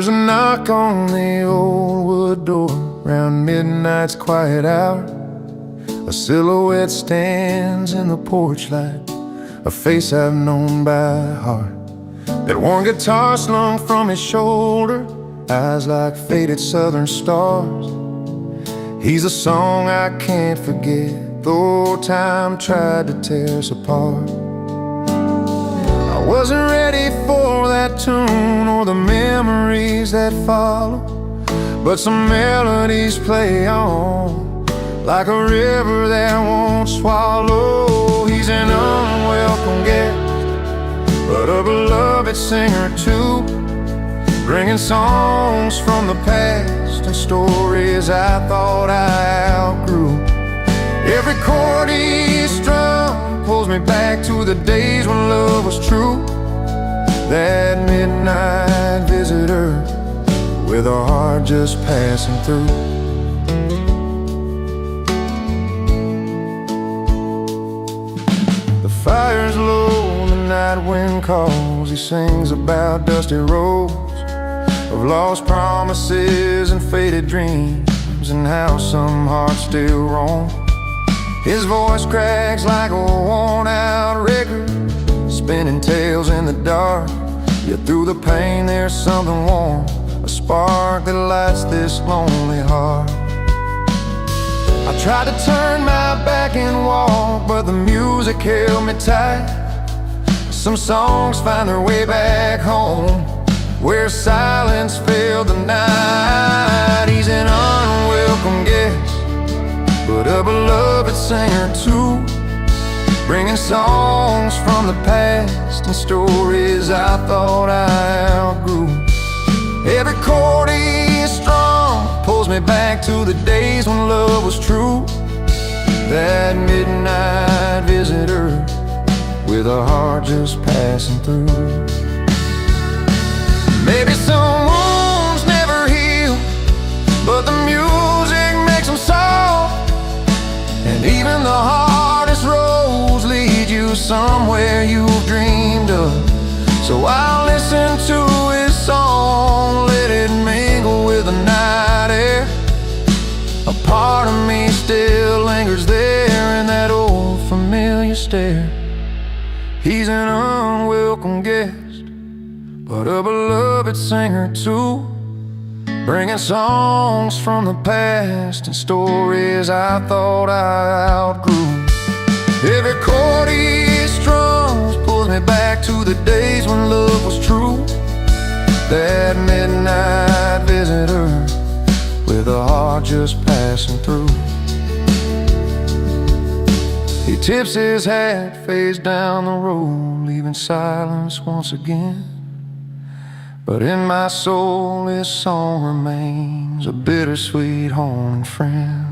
There's a knock on the old wood door round midnight's quiet hour. A silhouette stands in the porch light, a face I've known by heart. That worn guitar slung from his shoulder, eyes like faded southern stars. He's a song I can't forget, though time tried to tear us apart. I wasn't ready for that tune or the memories that follow, but some melodies play on like a river that won't swallow. He's an unwelcome guest, but a beloved singer too, bringing songs from the past and stories I thought I outgrew. Every chord he strums pulls me back to the days when love was true. That midnight visitor with a heart just passing through. The fire's low, the night wind calls. He sings about dusty roads of lost promises and faded dreams, and how some hearts still roam. His voice cracks like a worn-out record, spinning tales in the dark. Yet through the pain there's something warm, a spark that lights this lonely heart. I tried to turn my back and walk, but the music held me tight. Some songs find their way back home, where silence filled the night. He's an unwelcome guest, but a beloved singer too, bringing songs from the past and stories I thought I outgrew. Every chord he strums pulls me back to the days when love was true. That midnight visitor with a heart just passing through. Maybe some wounds never heal, but the music makes them soft. And even the hardest roads lead you somewhere you've dreamed of. So I'll listen to his song, let it mingle with the night air. A part of me still lingers there in that old familiar stare. He's an unwelcome guest, but a beloved singer too, bringing songs from the past and stories I thought I outgrew. Every chord he strums pulls me back to the days when love was true. That midnight visitor with a heart just passing through. He tips his hat, fades down the road, leaving silence once again. But in my soul this song remains a bittersweet haunting friend.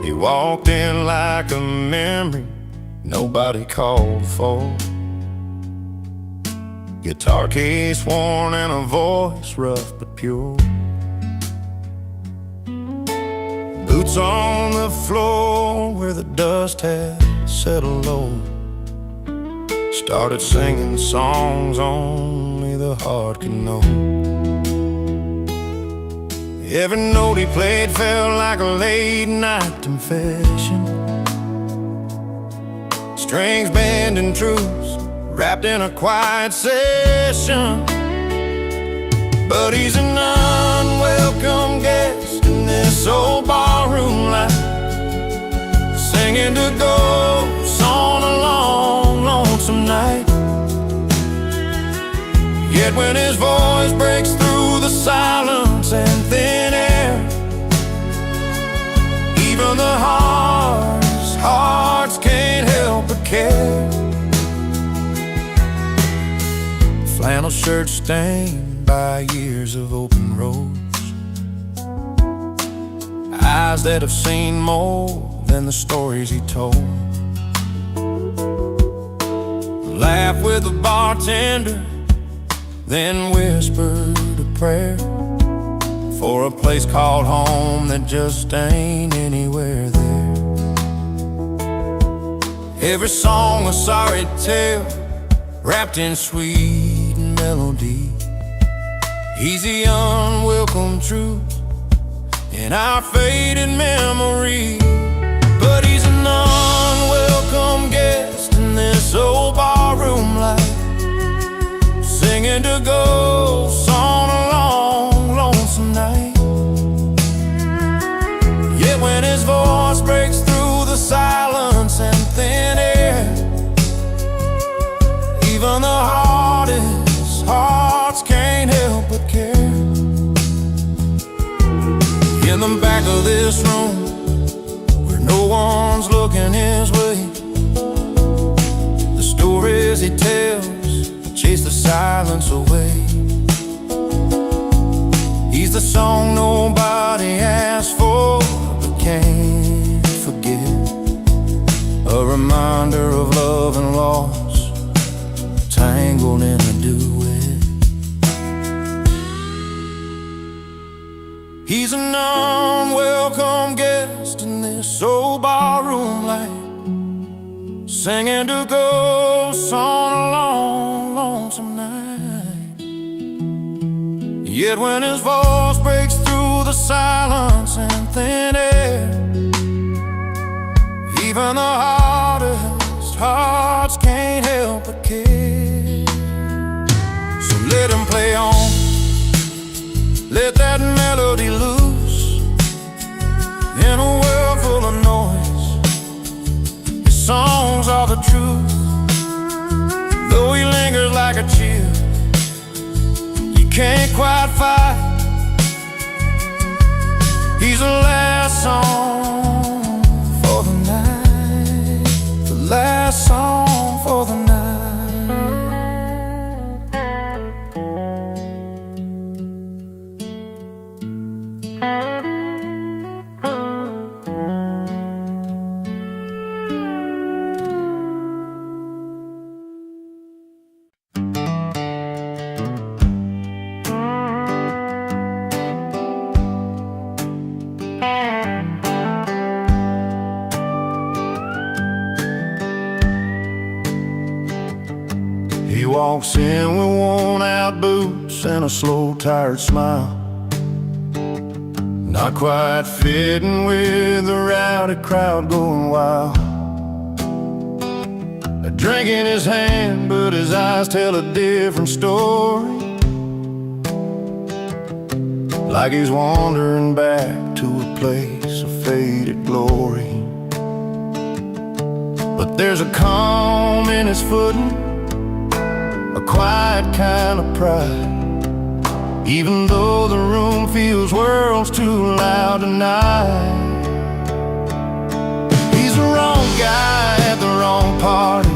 He walked in like a memory nobody called for. Guitar case worn and a voice rough but pure. Boots on the floor where the dust had settled low. Started singing songs only the heart could know. Every note he played felt like a late night confession. Strings bending truths wrapped in a quiet session. But he's an unwelcome guest in this old barroom life, singing to ghosts on a long, lonesome night. Yet when his voice breaks through the silence and thin air, even the hardest hearts can't help but care. Flannel shirt stained by years of open roads, eyes that have seen more than the stories he told. laughed with the bartender, then whispered a prayer for a place called home that just ain't anywhere there. Every song a sorry tale, wrapped in sweet melody. He's the unwelcome truth in our faded memory. But he's an unwelcome guest in this old barroom life, singing to ghosts on a long, lonesome night. Yet when his voice breaks through the silence and thin air, even the hardest hearts can't help but care. In the back of this room, where no one's looking his way, the stories he tells chase the silence away. He's the song nobody asked for but can't forget, a reminder of love and loss, tangled in a duet. He's an unwelcome guest in this old barroom light, singing to ghosts on a long, lonesome night. Yet when his voice breaks through the silence and thin air, even the hardest hearts can't help but care. So let him play on, let that melody loose. In a world full of noise, his songs are the truth. Though he lingers like a chill, you can't quite fight. He's the last song for the night, the last song for the night. He walks in with worn-out boots and a slow, tired smile, not quite fitting with the rowdy crowd going wild. A drink in his hand, but his eyes tell a different story, like he's wandering back to a place of faded glory. But there's a calm in his footing, a quiet kind of pride, even though the room feels worlds too loud tonight. He's the wrong guy at the wrong party,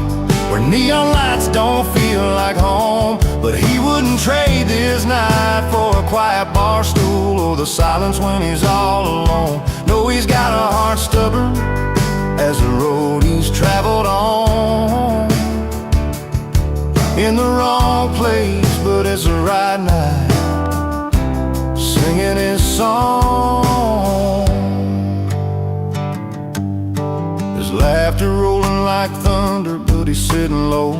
where neon lights don't feel like home. But he wouldn't trade this night for a quiet bar stool or the silence when he's all alone. No, he's got a heart stubborn as the road he's traveled on. In the wrong place, but it's the right night, singing his song. His laughter rolling like thunder, but he's sitting low,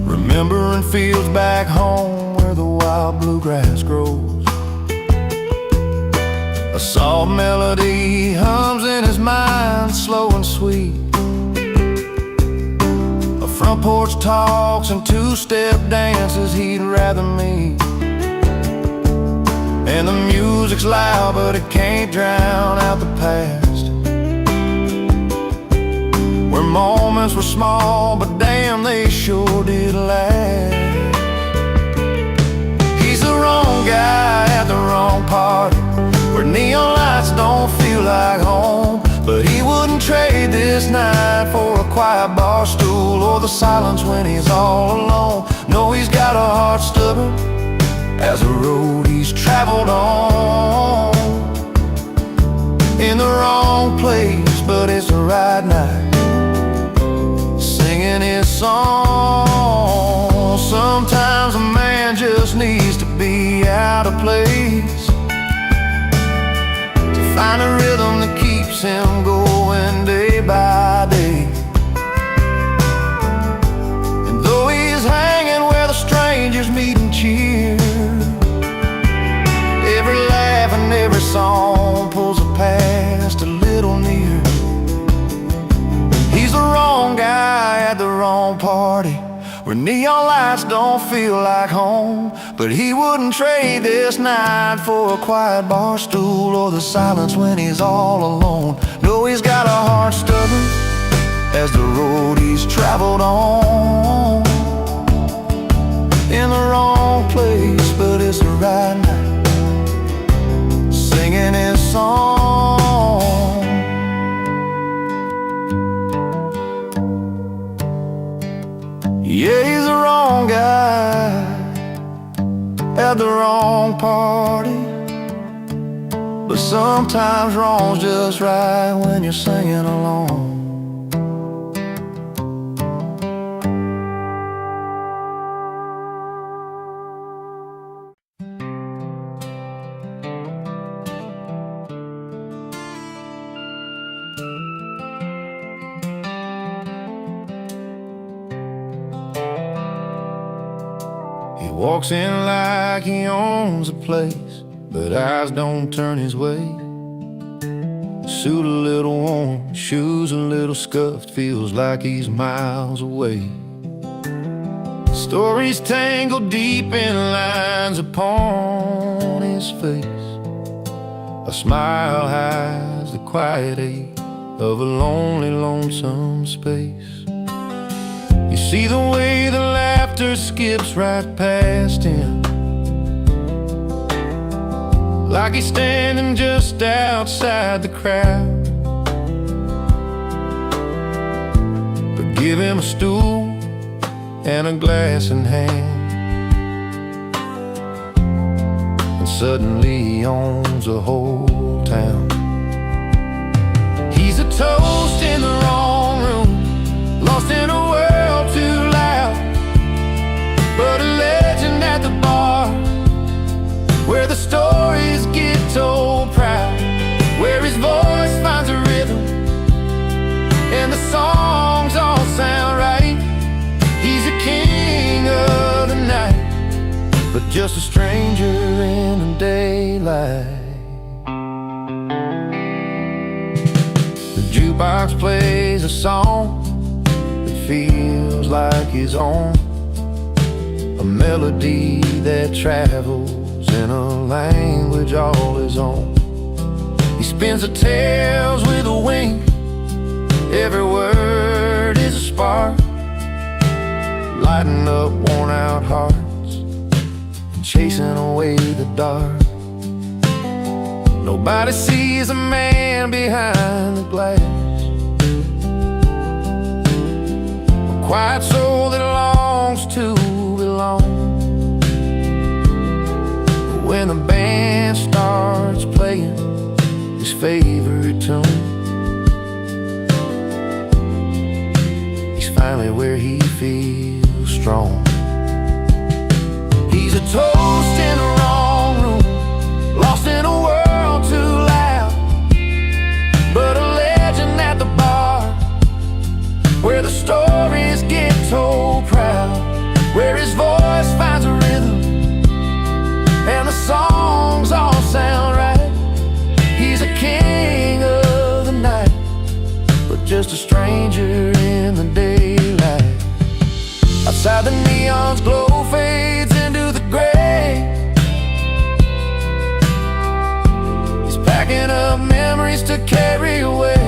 remembering fields back home where the wild bluegrass grows. A soft melody hums in his mind, slow and sweet. Front porch talks and two-step dances he'd rather meet. And the music's loud, but it can't drown out the past, where moments were small, but damn, they sure did last. He's the wrong guy at the wrong party, where neon lights don't feel like home. But he wouldn't trade this night for a quiet bar stool or the silence when he's all alone. No, he's got a heart stubborn as the road he's traveled on. In the wrong place, but it's the right night, song. Sometimes a man just needs to be out of place, to find a rhythm that keeps him going day by day. And though he's hanging where the strangers meet and cheer, every laugh and every song pulls a past a little near. He's the wrong guy at the wrong party, where neon lights don't feel like home. But he wouldn't trade this night for a quiet bar stool, or the silence when he's all alone. No, he's got a heart stubborn as the road he's traveled on. In the wrong place, but it's the right night, singing his song. Yeah, he's the wrong guy at the wrong party, but sometimes wrong's just right when you're singing along. He walks in like he owns a place, but eyes don't turn his way. Suit a little worn, shoes a little scuffed, feels like he's miles away. Stories tangled deep in lines upon his face. A smile hides the quiet ache of a lonely, lonesome space. You see the way the laughter skips right past him, like he's standing just outside the crowd. But give him a stool and a glass in hand, and suddenly he owns a whole town. He's a toast in the wrong room, lost in a world too loud, but a legend at the bar, where the stories get told proud, where his voice finds a rhythm and the songs all sound right. He's a king of the night, but just a stranger in the daylight. The jukebox plays a song that feels like his own, a melody that travels in a language all his own. He spins the tales with a wink, every word is a spark, lighting up worn out hearts and chasing away the dark. Nobody sees a man behind the glass, a quiet soul that longs to belong. When the band starts playing his favorite tune, he's finally where he feels strong. He's a toast in the wrong room, lost in a world too loud, but a legend at the bar, where the stories get told proud, where his voice finds a rhythm and the songs all sound right. He's a king of the night, but just a stranger in the daylight. Outside the neon's glow fades into the gray. He's packing up memories to carry away,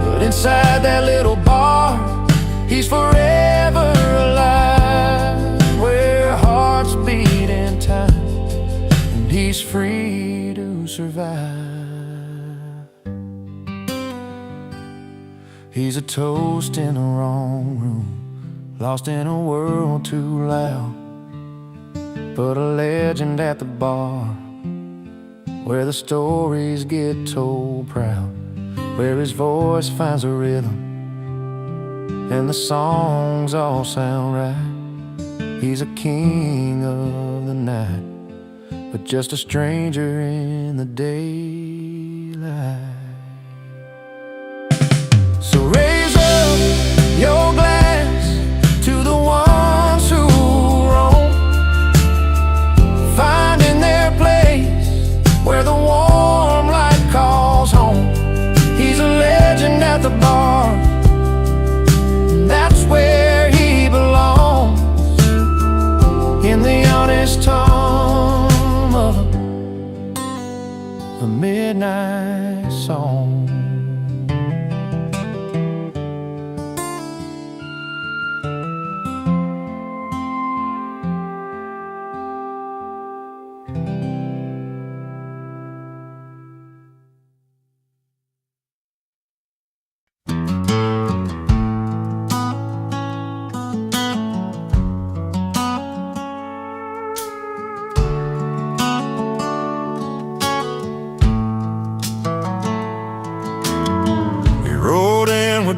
but inside that little bar, he's forever alive, where hearts beat in time and he's free to survive. He's a toast in the wrong room, lost in a world too loud, but a legend at the bar, where the stories get told proud, where his voice finds a rhythm and the songs all sound right. He's a king of the night, but just a stranger in the daylight. So raise up your glass to the ones who roam, finding their place where the warm light calls home. He's a legend at the bar, and that's where he belongs, in the honest hum of a midnight song.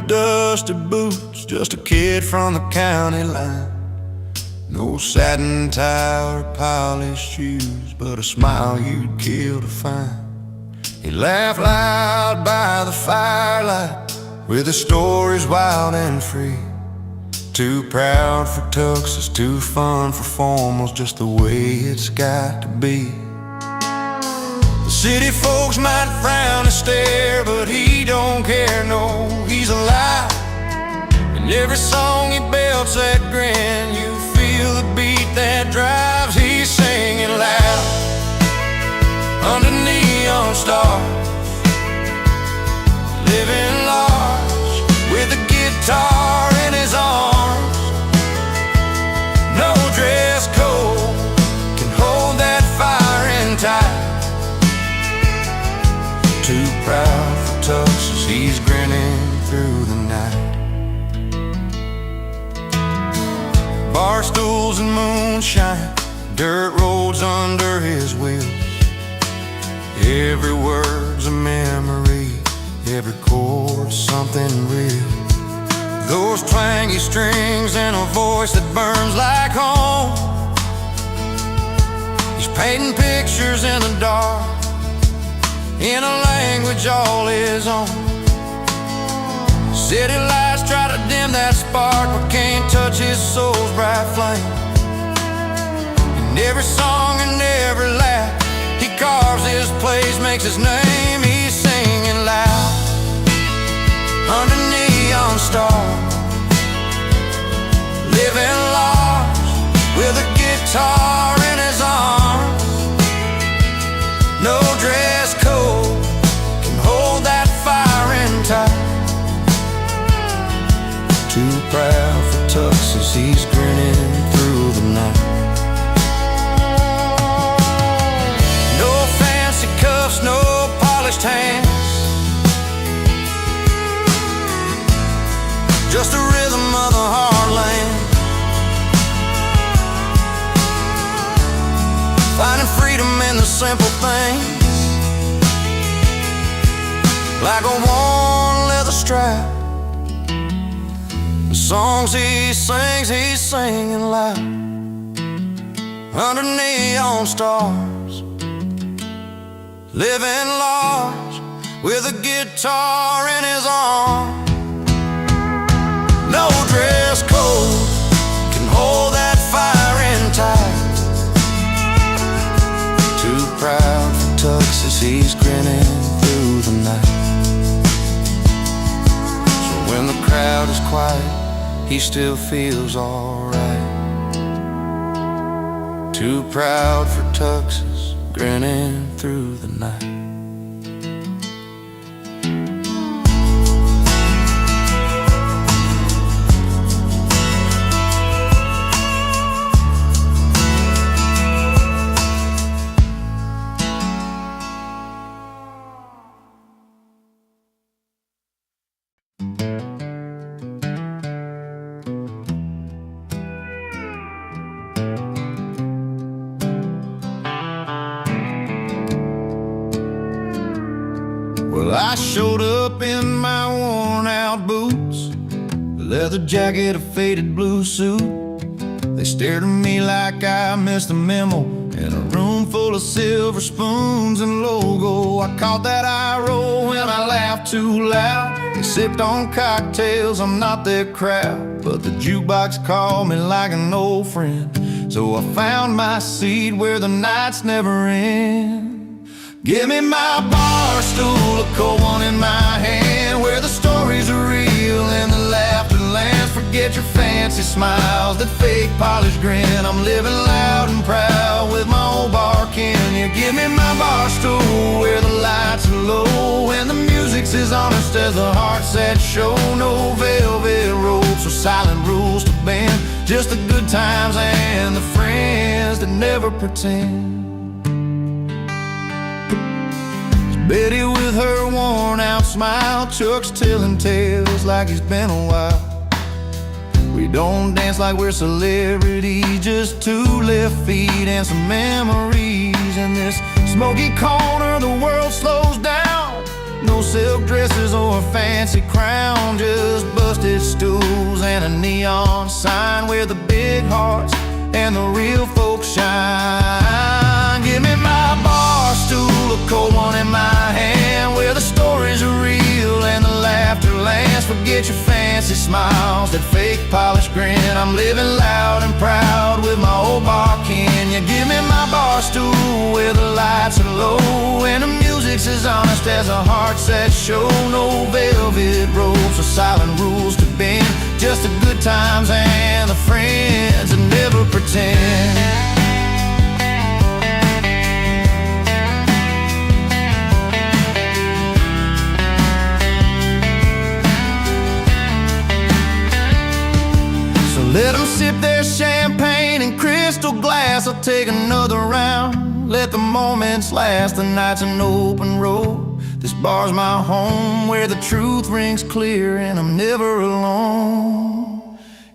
Dusty boots, just a kid from the county line. No satin tie or polished shoes, but a smile you'd kill to find. He laughed loud by the firelight, with his stories wild and free. Too proud for tuxes, too fun for formals, just the way it's got to be. The city folks might frown and stare, but he don't care, no, he's alive. In every song he belts that grin, you feel the beat that drives. He's singing loud under neon stars, living large with a guitar in his arms. No dress code can hold that fire in tight. Too proud for tuxes, he's grinning through the night. Bar stools and moonshine, dirt roads under his wheels. Every word's a memory, every chord's something real. Those twangy strings and a voice that burns like home. He's painting pictures in the dark, in a language all his own. City lights try to dim that spark, but can't touch his soul's bright flame. In every song and every laugh, he carves his place, makes his name. He's singing loud under neon stars, living large with a guitar in his arms. No dress code can hold that fire in tight. Too proud for tuxes, he's grinning through the night. No fancy cuffs, no polished hands, just the rhythm of the heartland. Finding freedom in the simple things, like a worn leather strap. The songs he sings, he's singing loud under neon stars, living large with a guitar in his arm. No dress code can hold that fire in tight. Too proud for tuxes, he's grinning through the night. So when the crowd is quiet, he still feels alright. Too proud for tuxes, grinning through the night. Well, I showed up in my worn out boots, leather jacket, a faded blue suit. They stared at me like I missed a memo. In a room full of silver spoons and logo, I caught that eye roll when I laughed too loud. They sipped on cocktails, I'm not their crowd, but the jukebox called me like an old friend. So I found my seat where the nights never end. Give me my bar stool, a cold one in my hand, where the stories are real and the laughter lands. Forget your fancy smiles, that fake polished grin. I'm living loud and proud with my old bar kin. You give me my bar stool, where the lights are low and the music's as honest as the hearts that show. No velvet ropes or silent rules to bend, just the good times and the friends that never pretend. Betty with her worn out smile, Chuck's telling tales like he's been a while. We don't dance like we're celebrities, just two left feet and some memories. In this smoky corner the world slows down. No silk dresses or a fancy crown, just busted stools and a neon sign where the big hearts and the real folks shine. Give me my bar stool, a cold one in my hand, where the stories are real and the laughter lands. Forget your fancy smiles, that fake polished grin. I'm living loud and proud with my old bar kin. You give me my bar stool, where the lights are low and the music's as honest as the hearts that show. No velvet ropes or silent rules to bend, just the good times and the friends that never pretend. Let them sip their champagne in crystal glass. I'll take another round, let the moments last. The night's an open road, this bar's my home, where the truth rings clear and I'm never alone.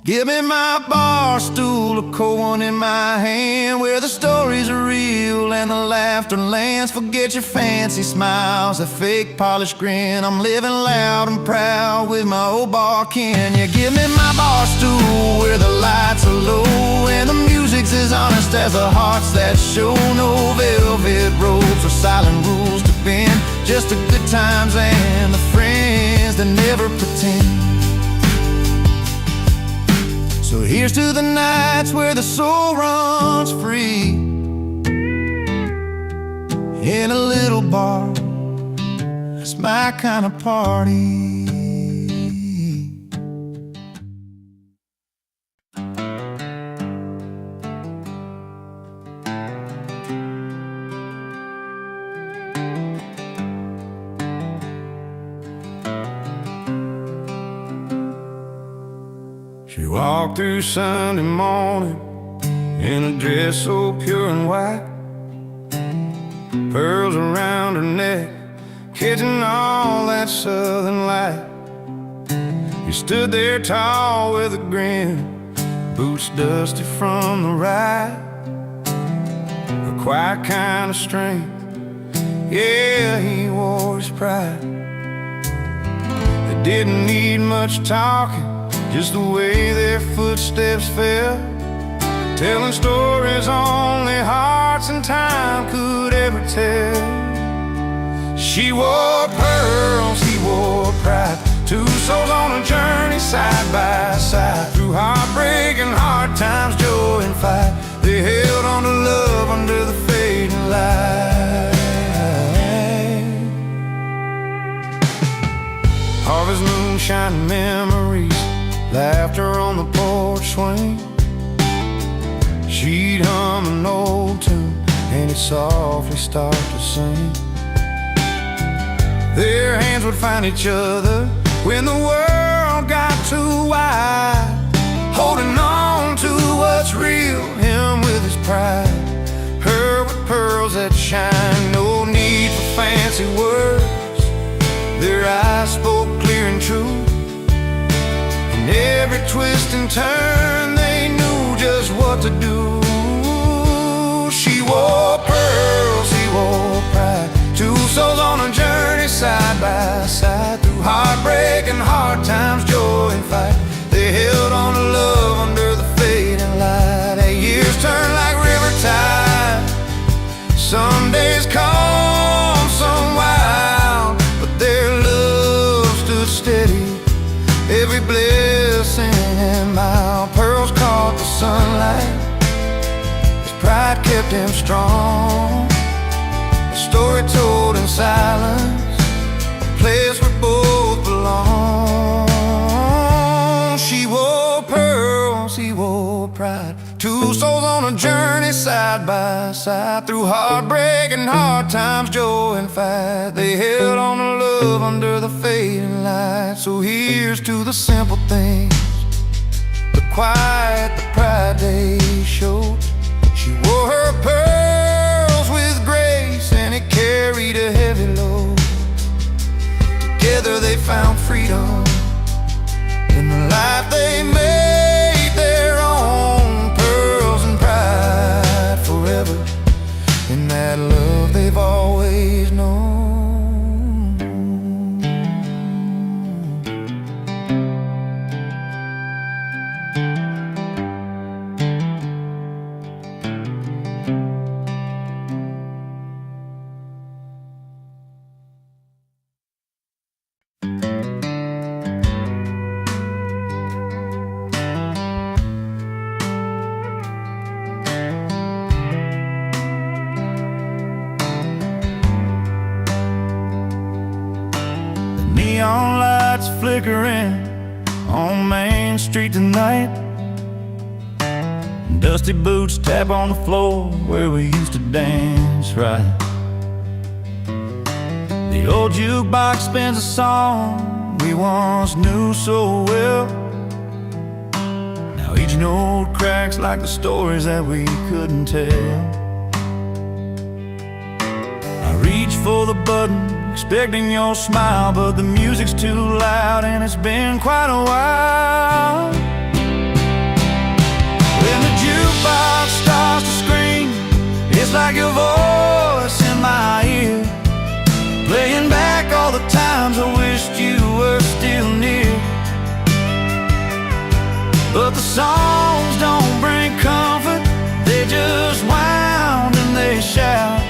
Give me my bar stool, a cold one in my hand, where the stories are real and the laughter lands. Forget your fancy smiles, a fake polished grin. I'm living loud and proud with my old bar kin. You give me my bar stool, where the lights are low and the music's as honest as the hearts that show. No velvet ropes or silent rules to bend, just the good times and the friends that never pretend. So here's to the nights where the soul runs free, in a little bar, it's my kind of party. She walked through Sunday morning in a dress so pure and white, pearls around her neck, catching all that southern light. He stood there tall with a grin, boots dusty from the ride, a quiet kind of strength, yeah, he wore his pride. They didn't need much talking, just the way their footsteps fell, telling stories only hearts and time could ever tell. She wore pearls, he wore pride, two souls on a journey side by side. Through heartbreak and hard times, joy and fight, they held on to love under the fading light. Harvest moonshine memories, laughter on the porch swing. She'd hum an old tune and he'd softly start to sing. Their hands would find each other when the world got too wide, holding on to what's real, him with his pride, her with pearls that shine. No need for fancy words, their eyes spoke clear and true. In every twist and turn, they knew just what to do. She wore pearls, he wore pride, two souls on a journey side by side. Through heartbreak and hard times, joy and fight, pride kept him strong. A story told in silence, a place where both belong. She wore pearls, he wore pride. Two souls on a journey side by side. Through heartbreak and hard times, joy and fight, they held on to love under the fading light. So here's to the simple things, the quiet, the pride they showed. She wore her pearls with grace, and it carried a heavy load. Together they found freedom in the life they made their own. Pearls and pride forever in that love they've always known. Neon lights flickering on Main Street tonight. Dusty boots tap on the floor where we used to dance right. The old jukebox spins a song we once knew so well. Now each note cracks like the stories that we couldn't tell. I reach for the button, expecting your smile, but the music's too loud and it's been quite a while. When the jukebox starts to scream, it's like your voice in my ear, playing back all the times I wished you were still near. But the songs don't bring comfort, they just wound and they shout.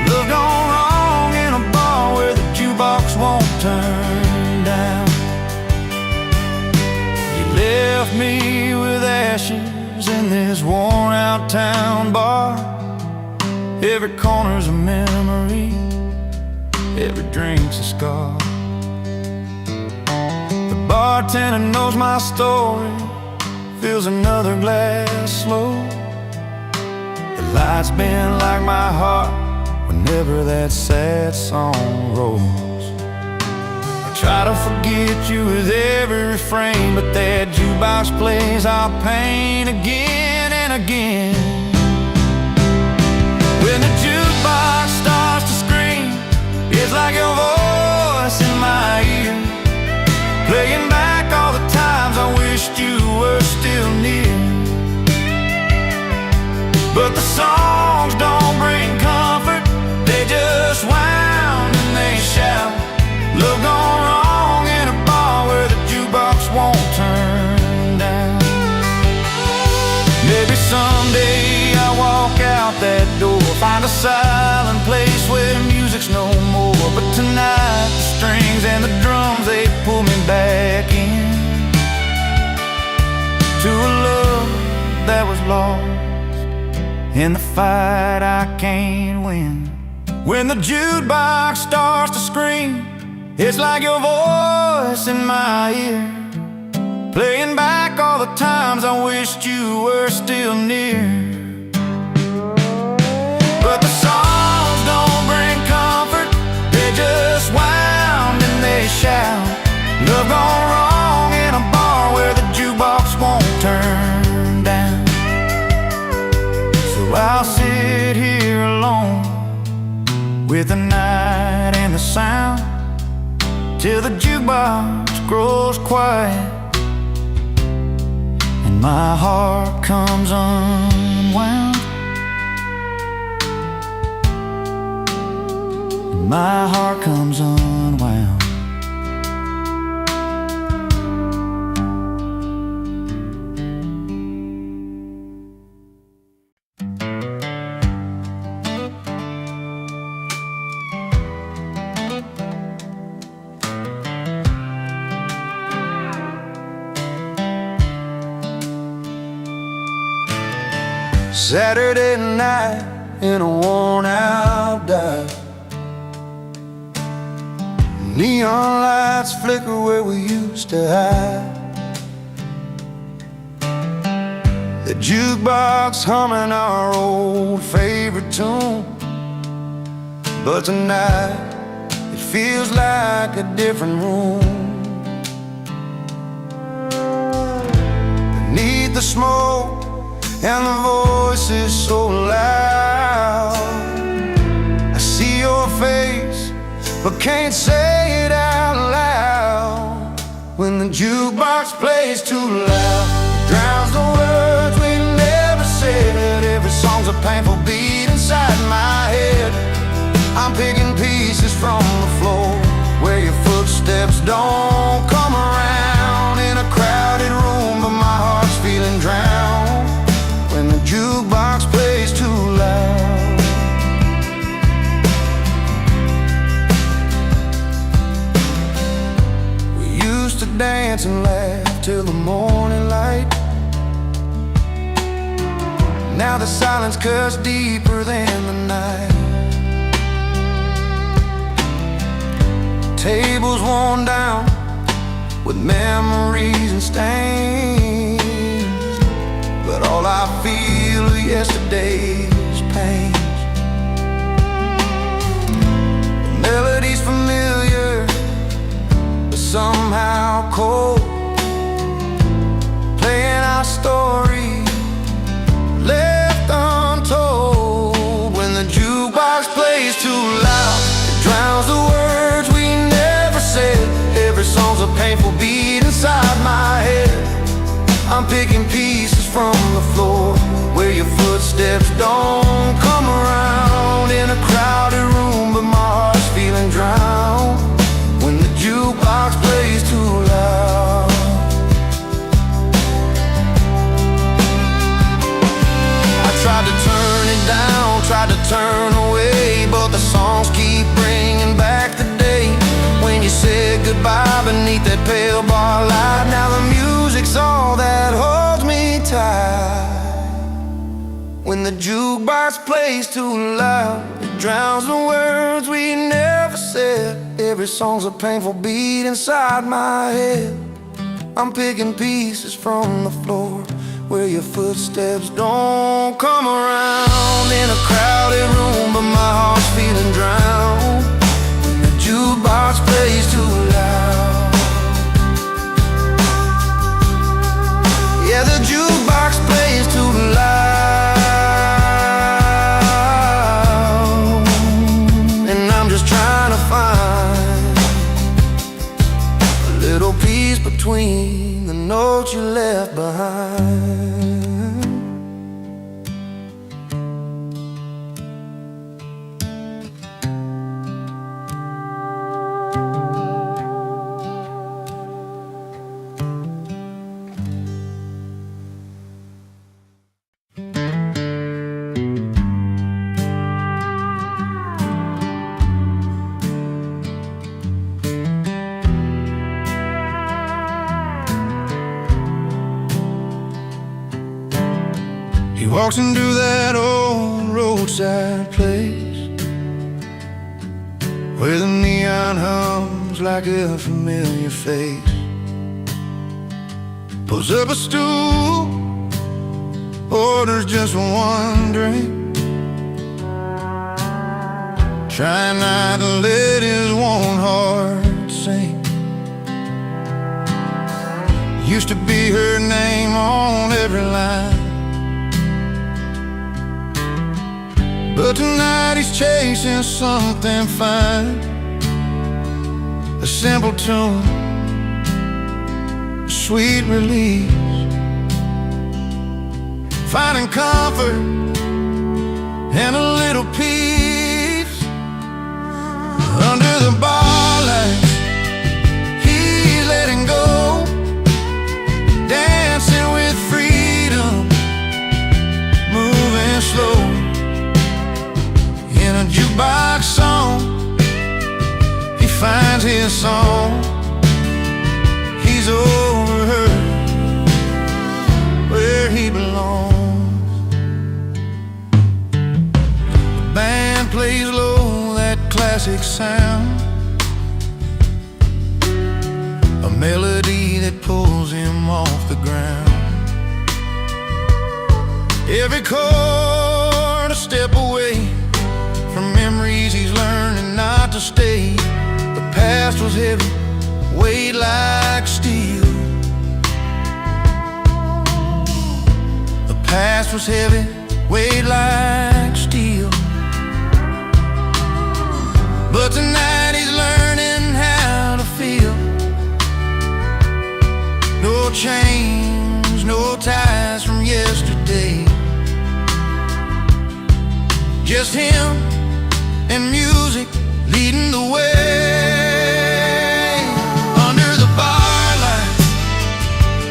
Love gone wrong in a bar where the jukebox won't turn down. You left me with ashes in this worn out town bar. Every corner's a memory, every drink's a scar. The bartender knows my story, fills another glass slow. The lights bend like my heart whenever that sad song rolls. I try to forget you with every refrain, but that jukebox plays our pain again and again. When the jukebox starts to scream, it's like your voice in my ear, playing back all the times I wished you were still near. But the songs don't bring comfort, they just wound and they shout. Love gone wrong in a bar where the jukebox won't turn down. Maybe someday I'll walk out that door, find a silent place where music's no more. But tonight the strings and the drums, they pull me back in to a love that was lost in the fight I can't win. When the jukebox starts to scream, it's like your voice in my ear, playing back all the times I wished you were still near. But the songs don't bring comfort, they just wound and they shout. Love gone wrong in a bar where the jukebox won't turn down. So I'll sit here alone with the night and the sound, till the jukebox grows quiet and my heart comes unwound. And my heart comes unwound. Saturday night in a worn-out dive. Neon lights flicker where we used to hide. The jukebox humming our old favorite tune. But tonight it feels like a different room. Beneath the smoke and the voices so loud, I see your face but can't say it out loud. When the jukebox plays too loud, it drowns the words we never said. Every song's a painful beat inside my head. I'm picking pieces from the floor where your footsteps don't come around. In a crowded room, but my heart's feeling drowned when the jukebox plays too loud. We used to dance and laugh till the morning light. Now the silence cuts deeper than the night. Tables worn down with memories and stains, but all I feel are yesterday's pains. The melody's familiar, but somehow cold, playing our story left untold. When the jukebox plays too loud, it drowns the words we never said. Every song's a painful beat inside my head. I'm picking pieces from the floor where your footsteps don't come around. In a crowded room, but my heart's feeling drowned when the jukebox plays too loud. I tried to turn it down, tried to turn away, but the songs keep bringing back the day when you said goodbye beneath that pale bar light. Now the music's all that holds me tight. When the jukebox plays too loud, it drowns the words we never said. Every song's a painful beat inside my head. I'm picking pieces from the floor where your footsteps don't come around. In a crowded room, but my heart's feeling drowned when the jukebox plays too loud. Yeah, the jukebox plays too loud, and I'm just trying to find a little piece between the notes you left behind. He walks into that old roadside place where the neon hums like a familiar face. Pulls up a stool, orders just one drink, trying not to let his worn heart sink. Used to be her name on every line, but tonight he's chasing something fine. A simple tune, a sweet release, finding comfort and a little peace under the bar light. He's letting go, dancing with freedom, moving slow. In a jukebox song, he finds his song. He's over her where he belongs. classic sound, a melody that pulls him off the ground. Every chord a step away from memories he's learning not to stay. The past was heavy, weighed like steel. The past was heavy, weighed like steel. But tonight he's learning how to feel. No chains, no ties from yesterday. Just him and music leading the way. Under the bar light,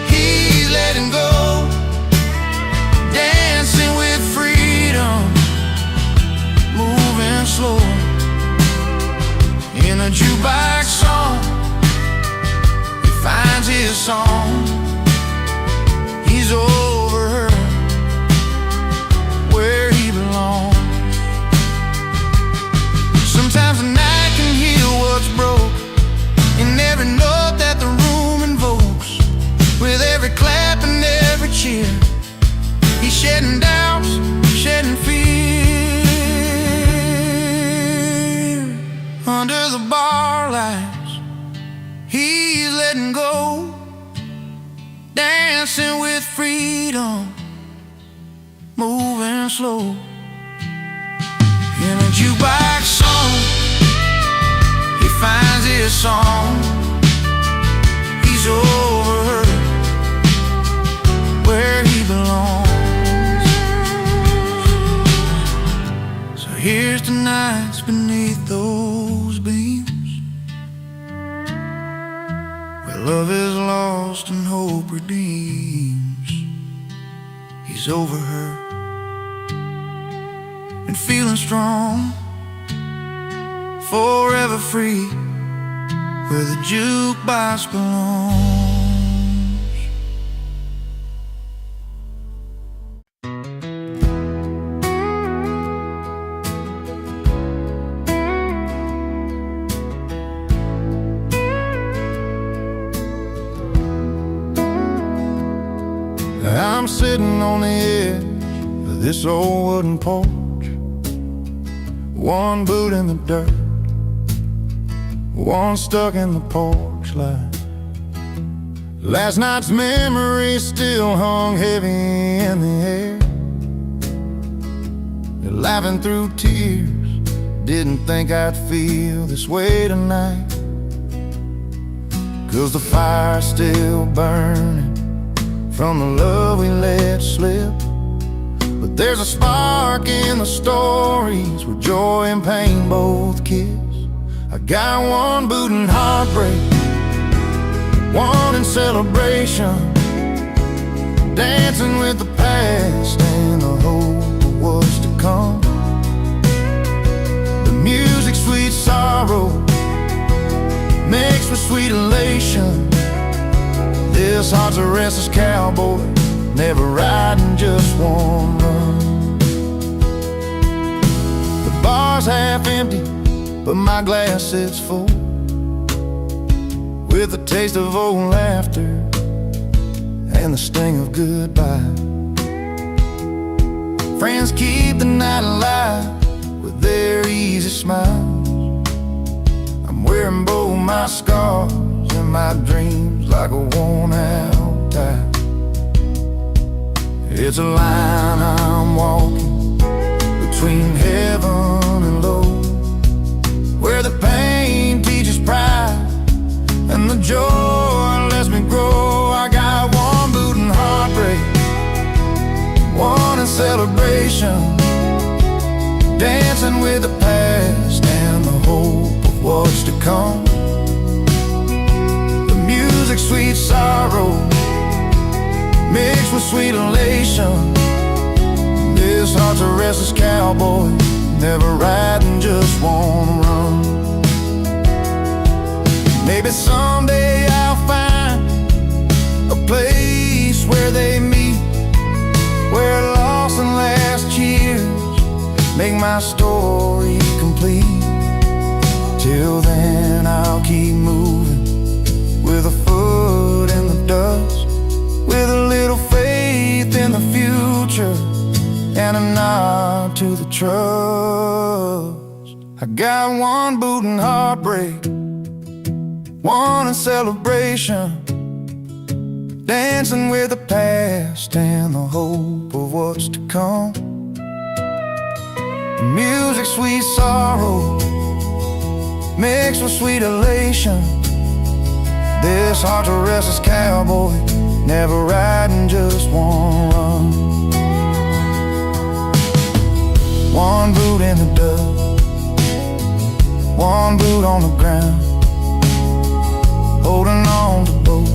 he's letting go, dancing with freedom, moving slow. In a jukebox song, he finds his song. He's over her, where he belongs. Sometimes the night can heal what's broke, in every note that the room invokes. With every clap and every cheer, he's shedding doubts, shedding fear. Under the bar lights, he's letting go, dancing with freedom, moving slow. In a jukebox song, he finds his song. He's over her, where he belongs. So here's to nights beneath those beams, where love is lost and hope redeems. He's over her and feeling strong, forever free, where the jukebox belongs. I'm sitting on the edge of this old wooden porch, one boot in the dirt, one stuck in the porch light. Last night's memory still hung heavy in the air. Laughing through tears, didn't think I'd feel this way tonight. 'Cause the fire's still burning from the love we let slip. But there's a spark in the stories where joy and pain both kiss. I got one boot in heartbreak, one in celebration, dancing with the past and the hope of what's to come. The music, sweet sorrow, mixed with sweet elation. This heart's a restless cowboy, never riding just one run. The bar's half empty, but my glass sits full, with the taste of old laughter and the sting of goodbye. Friends keep the night alive with their easy smiles. I'm wearing both my scars and my dreams like a worn-out tie. It's a line I'm walking between heaven and low, where the pain teaches pride and the joy lets me grow. I got one boot in heartbreak, one in celebration, dancing with the past and the hope of what's to come. The music, sweet sorrow, mixed with sweet elation. This heart's a restless cowboy, never riding just one run. Maybe someday I'll find a place where they meet, where lost and last years make my story complete. Till then I'll keep moving, with a foot in the dust, with a little faith in the future, and a nod to the trust. I got one boot in heartbreak, one in celebration, dancing with the past and the hope of what's to come. Music, sweet sorrow, mixed with sweet elation. This heart's a restless cowboy, never riding just one run. One boot in the dust, one boot on the ground, holding on to both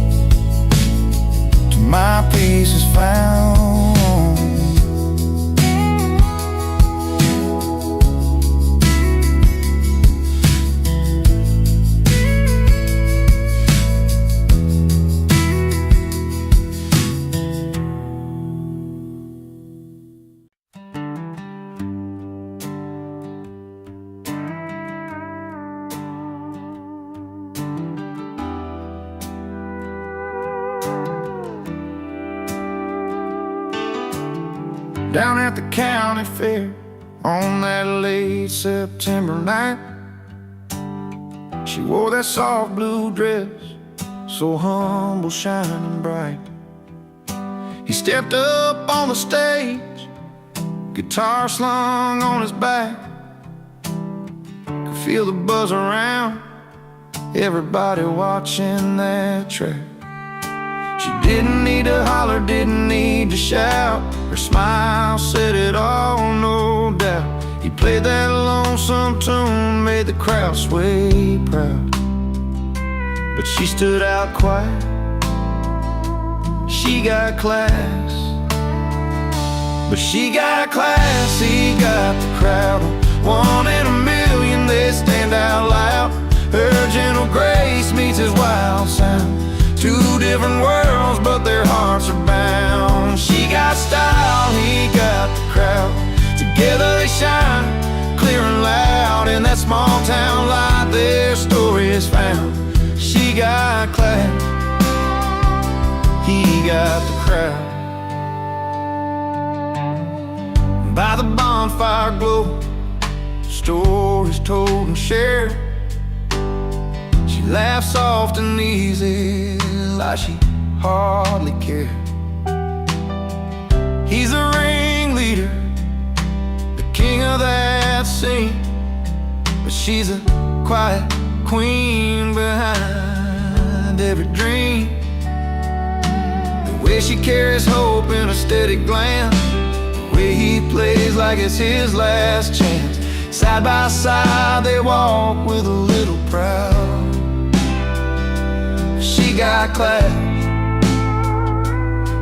till my peace is found. Down at the county fair on that late September night, she wore that soft blue dress, so humble, shining bright. He stepped up on the stage, guitar slung on his back. Could feel the buzz around, everybody watching that track. She didn't need to holler, didn't need to shout. Her smile said it all, no doubt. He played that lonesome tune, made the crowd sway proud. But she stood out quiet, she got class. But she got class, he got the crowd. One in a million, they stand out loud. Her gentle grace meets his wild sound. Two different worlds, but their hearts are bound. She got style, he got the crowd. Together they shine, clear and loud. In that small town light, their story is found. She got class, he got the crowd. By the bonfire glow, stories told and shared. She laughed soft and easy, like she hardly cared. He's a ringleader, the king of that scene, but she's a quiet queen behind every dream. The way she carries hope in a steady glance, the way he plays like it's his last chance. Side by side they walk with a little proud. She got class,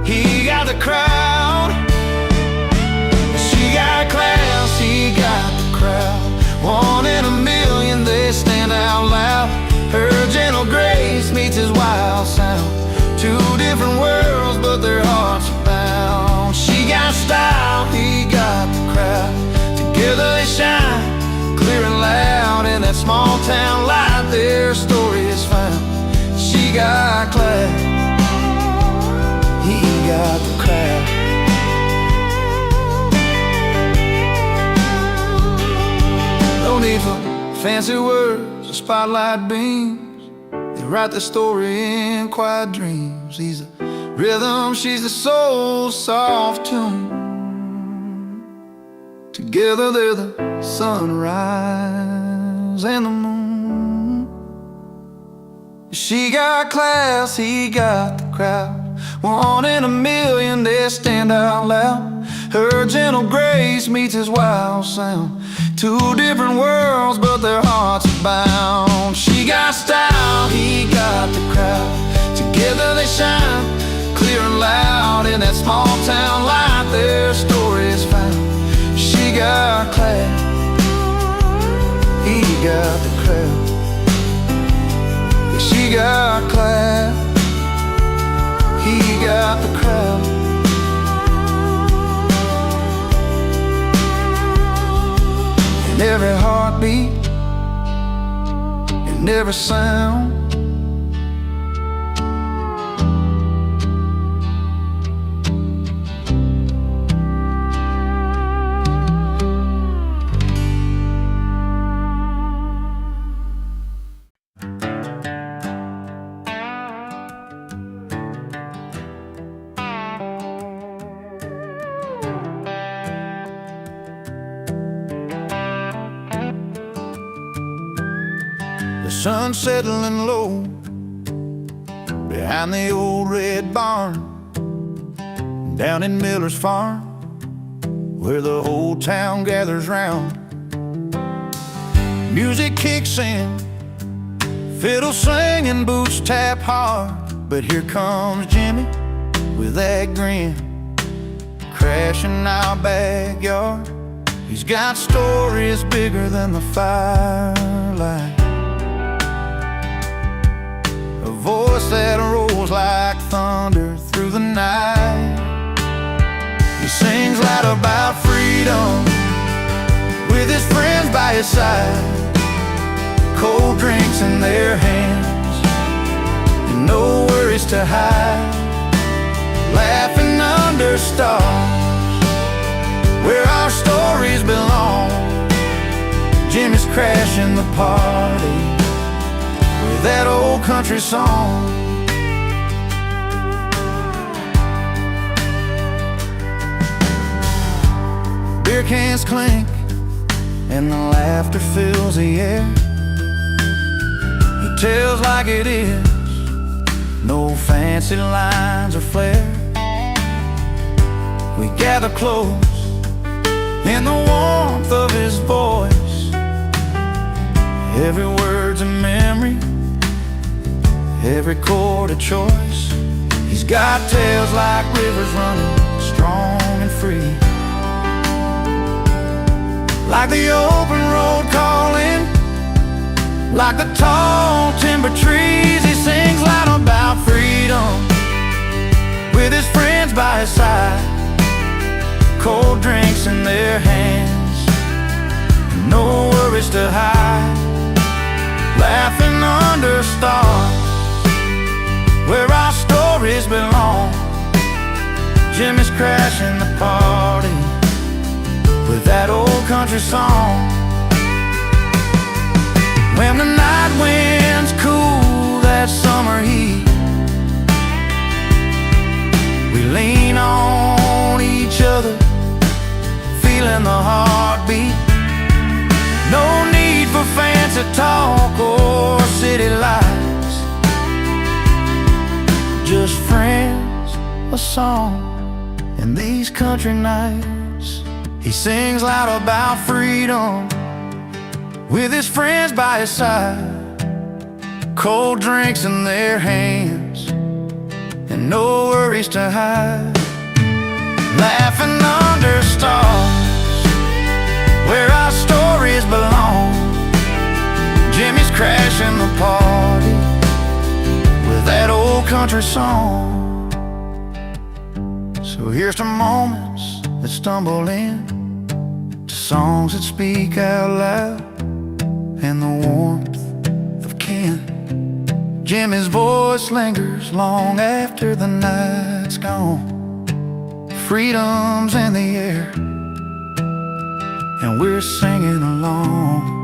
he got the crowd. She got class, he got the crowd. One in a million, they stand out loud. Her gentle grace meets his wild sound. Two different worlds, but their hearts are bound. She got style, he got the crowd. Together they shine, clear and loud. In that small town light, their story is found. She got class, he got the crowd. No need for fancy words or spotlight beams. They write the story in quiet dreams. He's the rhythm, she's the soul, soft tune. Together they're the sunrise and the moon. She got class, he got the crowd. One in a million, they stand out loud. Her gentle grace meets his wild sound. Two different worlds, but their hearts are bound. She got style, he got the crowd. Together they shine, clear and loud. In that small town light, their story is found. She got class, he got the crowd. She got class, he got the crowd. And every heartbeat never sound. The sun settling low behind the old red barn, down in Miller's farm, where the whole town gathers round. Music kicks in, fiddle singing, boots tap hard. But here comes Jimmy with that grin, crashing our backyard. He's got stories bigger than the firelight, a voice that rolls like thunder through the night. He sings loud about freedom with his friends by his side, cold drinks in their hands and no worries to hide, laughing under stars where our stories belong. Jimmy's crashing the party with that old country song. Beer cans clink and the laughter fills the air. He tells like it is, no fancy lines or flair. We gather close in the warmth of his voice, every word's a memory, every chord a choice. He's got tales like rivers running strong and free, like the open road calling, like the tall timber trees. He sings loud about freedom with his friends by his side, cold drinks in their hands, no worries to hide, laughing under stars where our stories belong. Jimmy's crashing the party with that old country song. When the night winds cool that summer heat, we lean on each other, feeling the heartbeat. No need for fancy talk or city lights, just friends, a song, and these country nights. He sings loud about freedom with his friends by his side, cold drinks in their hands and no worries to hide, laughing under stars where our stories belong. Jimmy's crashing the party with that old country song. So here's to moments that stumble in, to songs that speak out loud, and the warmth of kin. Jimmy's voice lingers long after the night's gone. Freedom's in the air and we're singing along.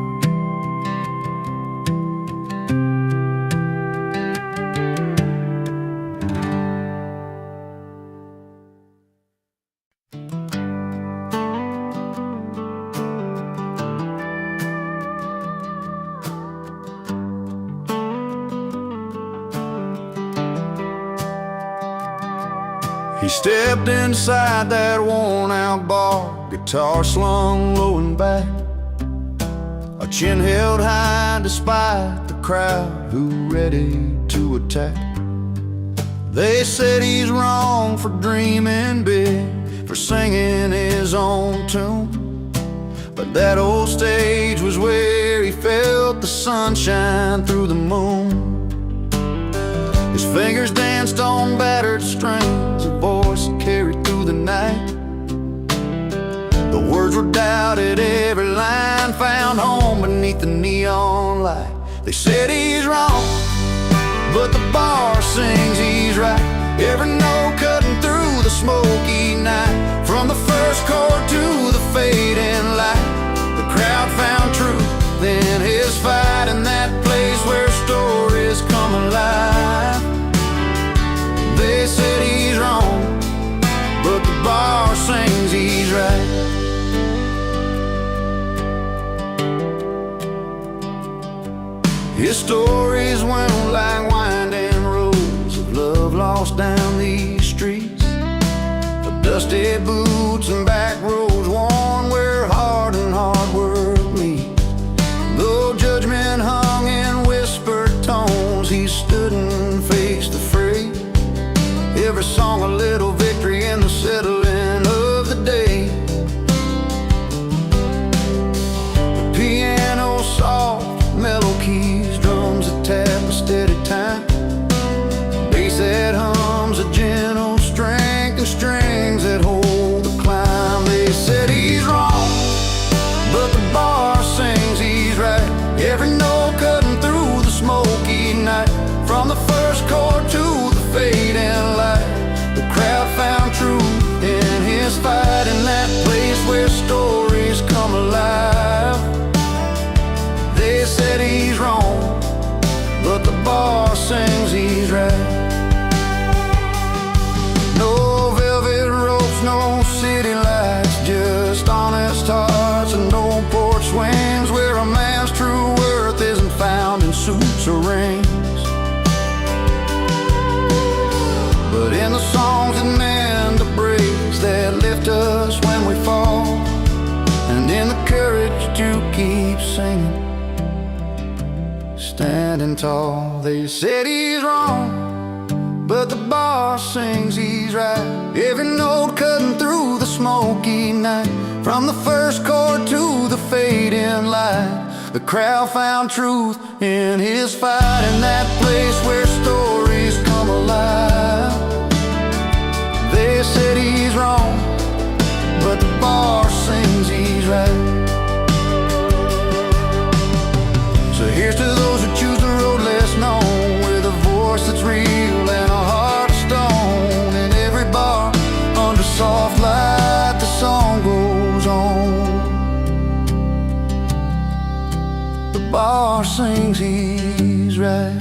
He stepped inside that worn-out bar, guitar slung low and back, a chin held high despite the crowd who ready to attack. They said he's wrong for dreaming big, for singing his own tune, but that old stage was where he felt the sunshine through the moon. His fingers danced on battered strings, a voice that carried through the night. The words were doubted, every line found home beneath the neon light. They said he's wrong, but the bar sings he's right. Every note cutting through the smoky night. From the first chord to the fading light, the crowd found truth in his fight. In that place where stories come alive. They said he's wrong, but the bar sings he's right. His stories went like winding roads of love lost down these streets, of dusty boots and back roads worn where heart and hard work meet. Though judgment hung in whispered tones, he stood and faced the fray. Every song a little victory in the settling of the day. The piano soft, mellow keys, drums that tap a steady time, bass that hums a gentle strength, and strings that hold the climb. They said he's wrong, but the bar sings he's right. Every note cutting through the smoky night. From the first chord to the fading light, the crowd found truth in his fight. In that place where stories come alive. They said he's wrong, but the bar sings he's right. No velvet ropes, no city lights, just honest hearts and no porch swings, where a man's true worth isn't found in suits or rings, but in the songs that mend the breaks, that lift us when we fall, and in the courage to keep singing, standing tall. They said he's wrong, but the bar sings he's right. Every note cutting through the smoky night. From the first chord to the fading light, the crowd found truth in his fight. In that place where stories come alive. They said he's wrong, but the bar sings he's right. So here's to those who choose the road less known, with a voice that's real and a heart of stone. In every bar, under soft light, the song goes on. The bar sings he's right.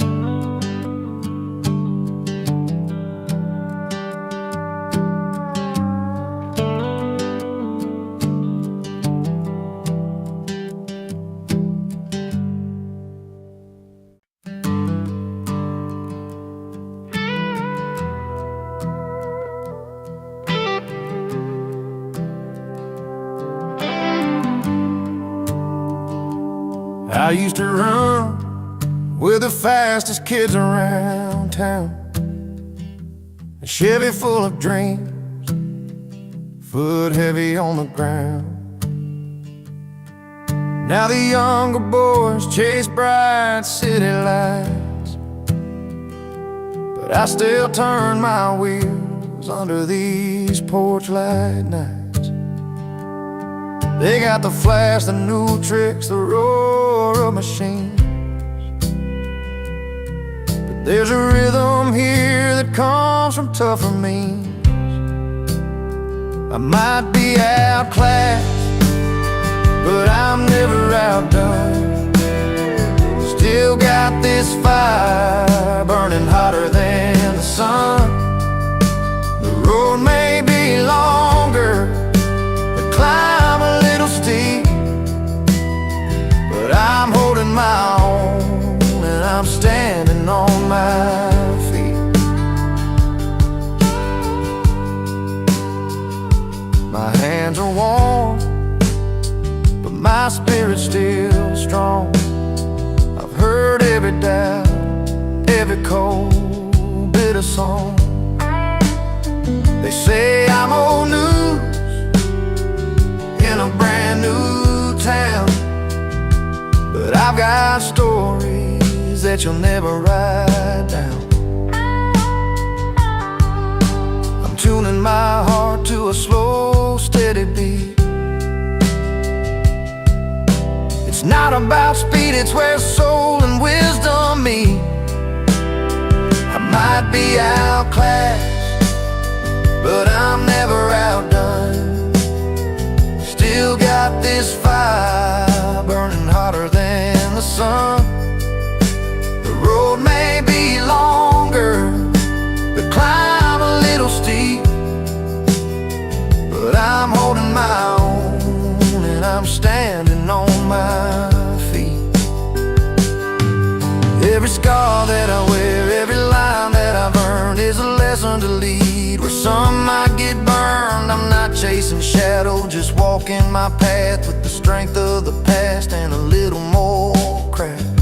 I used to run with the fastest kids around town, a Chevy full of dreams, foot heavy on the ground. Now the younger boys chase bright city lights, but I still turn my wheels under these porch light nights. They got the flash, the new tricks, the roar of machines, but there's a rhythm here that comes from tougher means. I might be outclassed, but I'm never outdone. Still got this fire burning hotter than the sun. The road may be longer, the climb a little steep, but I'm holding my own and I'm standing on my feet. My hands are warm, but my spirit's still strong. I've heard every doubt, every cold bit of song. They say I'm old news in a brand new town, but I've got stories that you'll never write down. I'm tuning my heart to a slow, steady beat. It's not about speed, It's where soul and wisdom meet. I might be outclassed, but I'm never outdone. Still got this fire burning hotter than the sun. The road may be longer, the climb a little steep, but I'm holding my own and I'm standing on my feet. Every scar that I wear, every line that I've earned is a lesson to lead. Where some might get burned, I'm not chasing shadow, just walking my path with the strength of the past and a little more craft.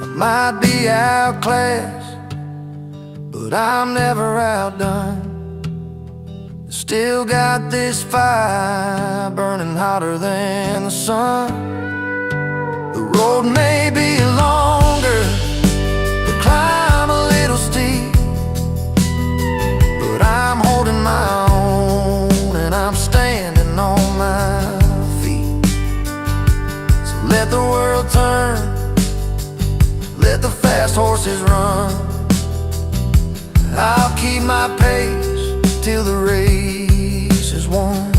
I might be outclassed, but I'm never outdone. Still got this fire burning hotter than the sun. The road may be longer, the climb a little steep, but I'm holding my own and I'm standing on my feet. So let the world turn, let the fast horses run. I'll keep my pace till the race is won.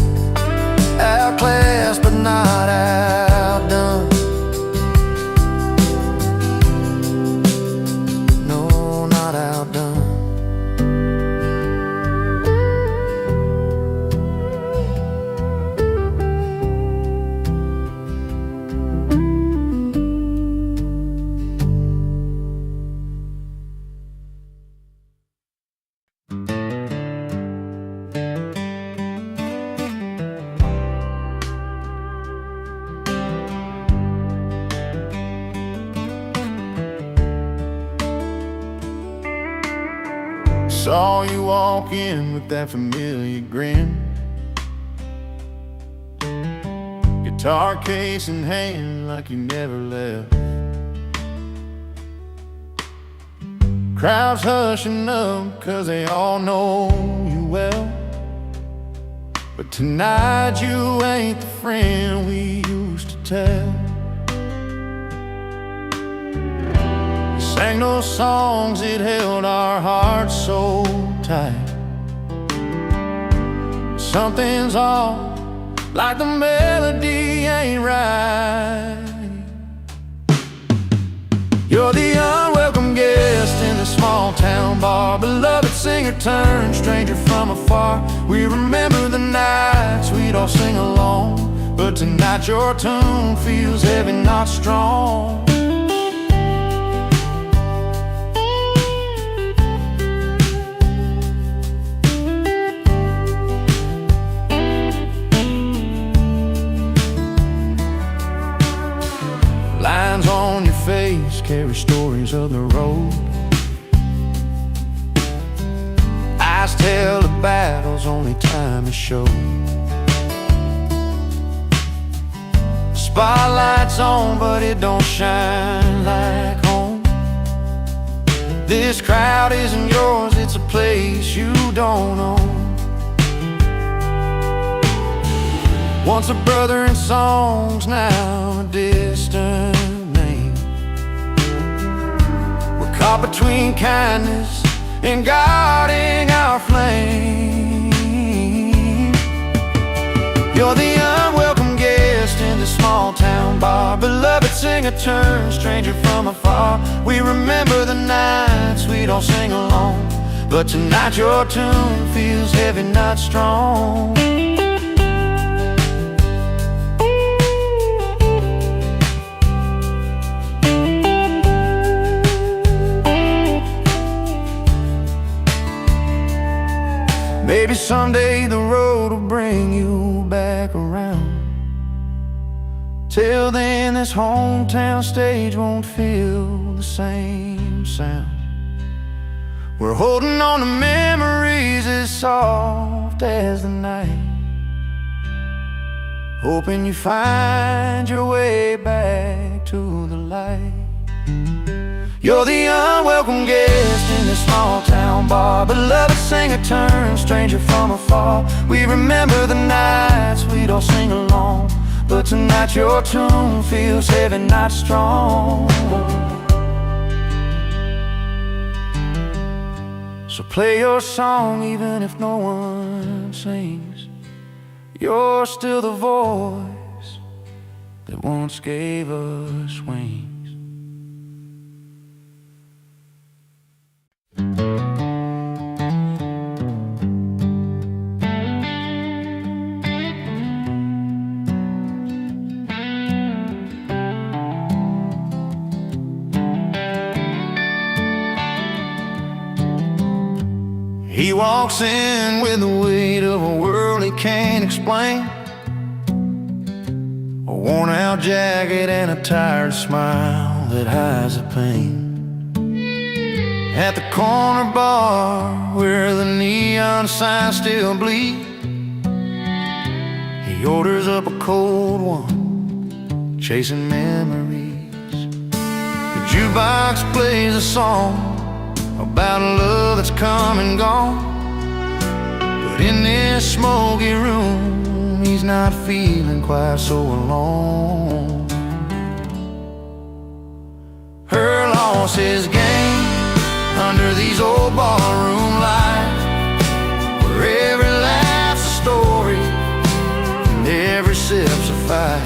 Outclassed but not outdone. No, not outdone. Saw you walk in with that familiar grin, guitar case in hand like you never left. Crowds hushing up cause they all know you well, but tonight you ain't the friend we used to tell. Sang those songs that held our hearts so tight. Something's off, like the melody ain't right. You're the unwelcome guest in the small town bar, beloved singer turned stranger from afar. We remember the nights we'd all sing along, but tonight your tune feels heavy, not strong. Lines on your face carry stories of the road. Eyes tell the battles only time has showed. Spotlight's on, but it don't shine like home. This crowd isn't yours, it's a place you don't own. Once a brother in songs, now a distant name. We're caught between kindness and guarding our flame. You're the unwelcome guest in the small town bar, beloved singer turned stranger from afar. We remember the nights we'd all sing along, but tonight your tune feels heavy, not strong. Maybe someday the road will bring you back around. Till then this hometown stage won't feel the same sound. We're holding on to memories as soft as the night, hoping you find your way back to the light. You're the unwelcome guest in this small town bar, beloved singer turned stranger from afar. We remember the nights we'd all sing along, but tonight your tune feels heavy, not strong. So play your song even if no one sings. You're still the voice that once gave us wings. He walks in with the weight of a world he can't explain, a worn-out jacket and a tired smile that hides the pain. At the corner bar where the neon signs still bleed, he orders up a cold one, chasing memories. The jukebox plays a song about a love that's come and gone, but in this smoky room he's not feeling quite so alone. Her loss is gain under these old barroom lights, where every laugh's a story and every sip's a fight,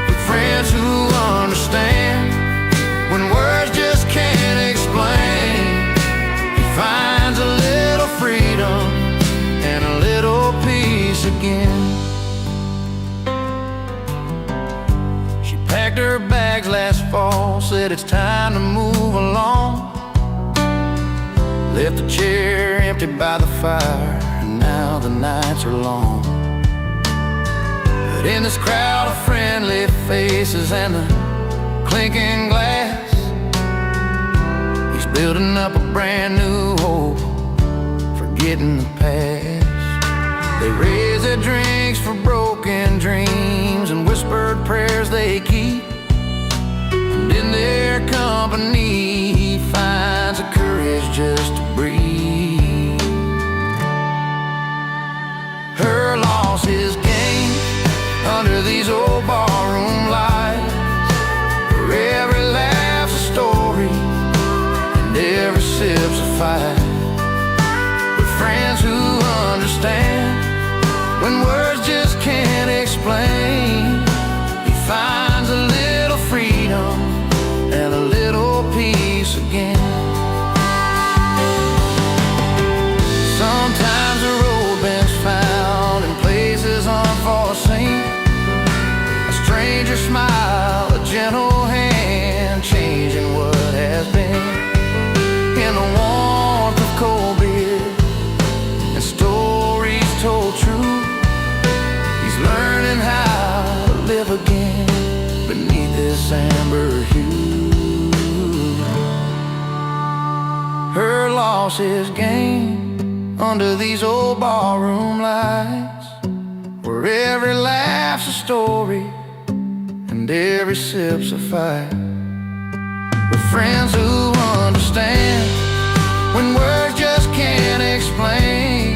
with friends who understand when words just can't explain. He finds a little freedom and a little peace again. She packed her bags last fall, said it's time to move along. Left the chair empty by the fire, and now the nights are long. But in this crowd of friendly faces and the clinking glass, he's building up a brand new hope, forgetting the past. They raise their drinks for broken dreams and whispered prayers they keep, and in their company he finds the courage just to breathe. Her loss is gain under these old barroom lights, where every laugh's a story and every sip's a fight, with friends who understand when words just can't explain. He finds a little freedom and a little peace again. Sometimes a road bends found in places unforeseen, a stranger smile, a gentle hand, changing what has been. In the warmth of cold beer and stories told true, he's learning how to live again beneath this amber hue. Her loss is gain under these old barroom lights, where every laugh's a story and every sip's a fight, with friends who understand when words just can't explain.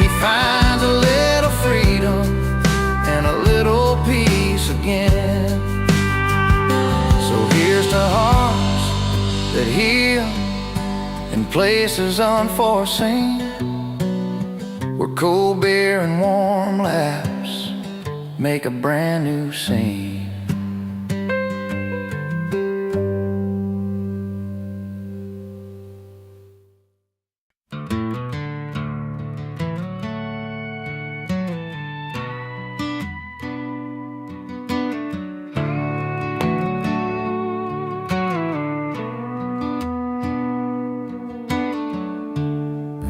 He finds a little freedom and a little peace again. So here's to hearts that heal in places unforeseen, where cold beer and warm laughs make a brand new scene.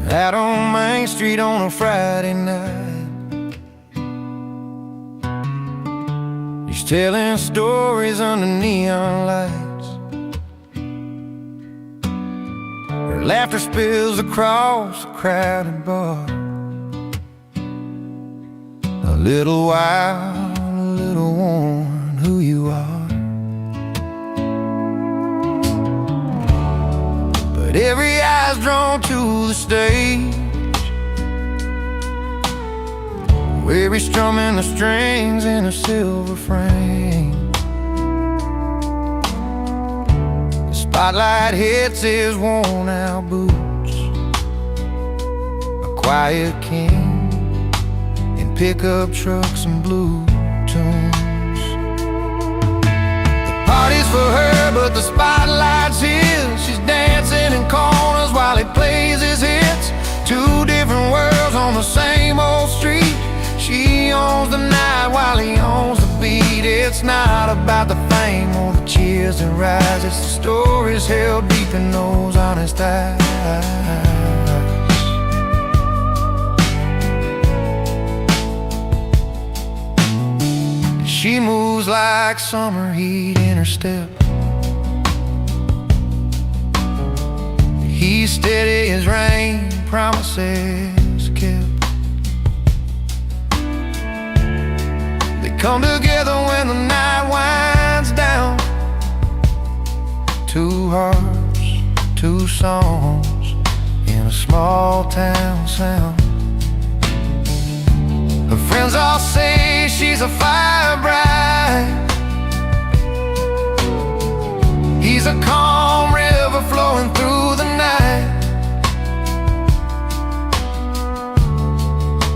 Out on Main Street on a Friday night, he's telling stories under neon lights. Her laughter spills across a crowded bar. A little wild, a little worn, who you are. But every eye's drawn to the stage, where he's strumming the strings in a silver frame. The spotlight hits his worn out boots, a quiet king in pickup trucks and blue tunes. The party's for her, but the spotlight's his. She's dancing in corners while he plays his hits. Two different worlds on the same old street. She owns the night while he owns the beat. It's not about the fame or the cheers that rise. It's the stories held deep in those honest eyes. She moves like summer heat in her step. He's steady as rain, promises kept. They come together when the night winds down. Two hearts, two songs in a small town sound. Her friends all say she's a fire bride. He's a calm river flowing through the night.